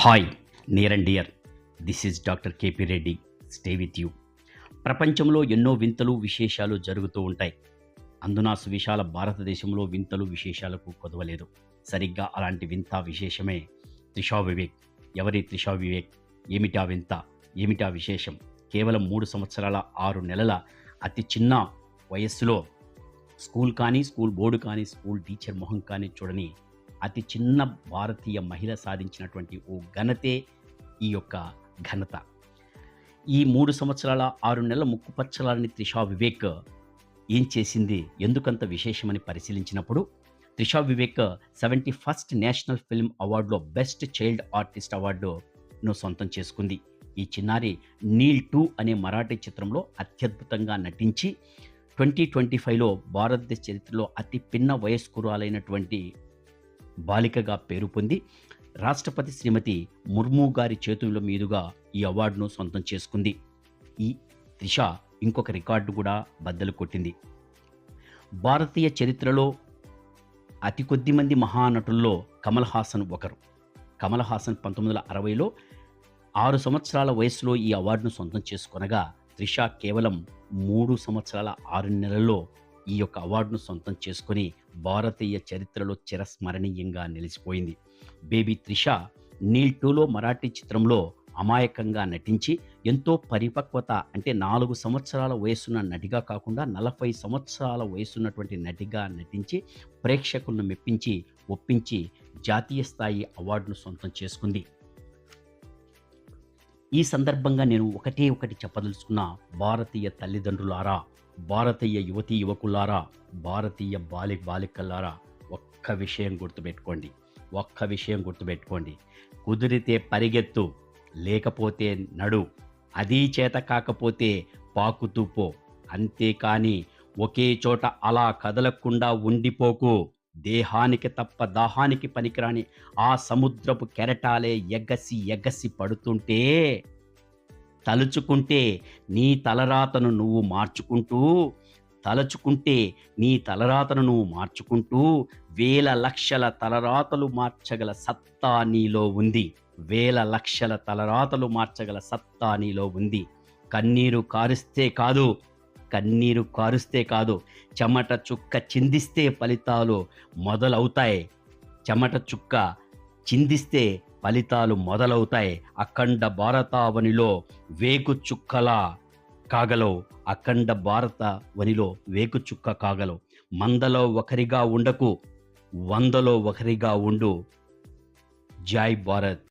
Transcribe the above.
Hi near and dear, this is doctor KP Reddy. Stay with you. ప్రపంచంలో ఎన్నో వింతలు విశేషాలు జరుగుతూ ఉంటాయి. అందున సువిశాల భారతదేశంలో వింతలు విశేషాలకు కొదవలేదు. సరిగ్గా అలాంటి వింత విశేషమే త్రిషా వివేక్. ఎవరి త్రిషా వివేక్? ఏమిటా వింత? ఏమిటా విశేషం? కేవలం 3 సంవత్సరాల 6 నెలల అతి చిన్న వయస్సులో స్కూల్ కానీ, స్కూల్ బోర్డు కానీ, స్కూల్ టీచర్ మొహం కానీ చూడని అతి చిన్న భారతీయ మహిళ సాధించినటువంటి ఓ ఘనతే ఈ యొక్క ఘనత. ఈ 3 సంవత్సరాల 6 నెలల ముక్కుపచ్చలాని త్రిషా వివేక్ ఏం చేసింది, ఎందుకంత విశేషమని పరిశీలించినప్పుడు Trisha Vivek 71st national film అవార్డులో బెస్ట్ చైల్డ్ ఆర్టిస్ట్ అవార్డును సొంతం చేసుకుంది. ఈ చిన్నారి నీల్ 2 అనే మరాఠీ చిత్రంలో అత్యద్భుతంగా నటించి 2025లో భారతదేశ చరిత్రలో అతి పిన్న వయస్కురాలైనటువంటి బాలికగా పేరు పొంది రాష్ట్రపతి శ్రీమతి ముర్ము గారి చేతుల మీదుగా ఈ అవార్డును సొంతం చేసుకుంది. ఈ త్రిష ఇంకొక రికార్డు కూడా బద్దలు కొట్టింది. భారతీయ చరిత్రలో అతి కొద్ది మంది మహానటుల్లో కమల్ హాసన్ ఒకరు. కమల్ హాసన్ 1960లో 6 సంవత్సరాల వయసులో ఈ అవార్డును సొంతం చేసుకొనగా త్రిష కేవలం 3 సంవత్సరాల 6 నెలల్లో ఈ యొక్క అవార్డును సొంతం చేసుకొని భారతీయ చరిత్రలో చిరస్మరణీయంగా నిలిచిపోయింది. బేబీ త్రిష నీల్ 2లో మరాఠీ చిత్రంలో అమాయకంగా నటించి ఎంతో పరిపక్వత, అంటే 4 సంవత్సరాల వయసున్న నటిగా కాకుండా 40 సంవత్సరాల వయసున్నటువంటి నటిగా నటించి ప్రేక్షకులను మెప్పించి ఒప్పించి జాతీయ స్థాయి అవార్డును సొంతం చేసుకుంది. ఈ సందర్భంగా నేను ఒకటి చెప్పదలుచుకున్న, భారతీయ తల్లిదండ్రులారా, భారతీయ యువతీ యువకులారా, భారతీయ బాలికలారా, ఒక్క విషయం గుర్తుపెట్టుకోండి. కుదిరితే పరిగెత్తు, లేకపోతే నడు, అదీ చేత కాకపోతే పాకుతూ పో, అంతేకాని ఒకే చోట అలా కదలకుండా ఉండిపోకు. దేహానికి తప్ప దాహానికి పనికిరాని ఆ సముద్రపు కెరటాలే ఎగసి పడుతుంటే తలుచుకుంటే నీ తలరాతను నువ్వు మార్చుకుంటూ వేల లక్షల తలరాతలు మార్చగల సత్తా నీలో ఉంది. కన్నీరు కారుస్తే కాదు, చెమట చుక్క చిందిస్తే ఫలితాలు మొదలవుతాయి. అఖండ భారతావనిలో వేగు చుక్క కాగలవు. మందలో ఒకరిగా ఉండకు, 100లో ఒకరిగా ఉండు. జై భారత్.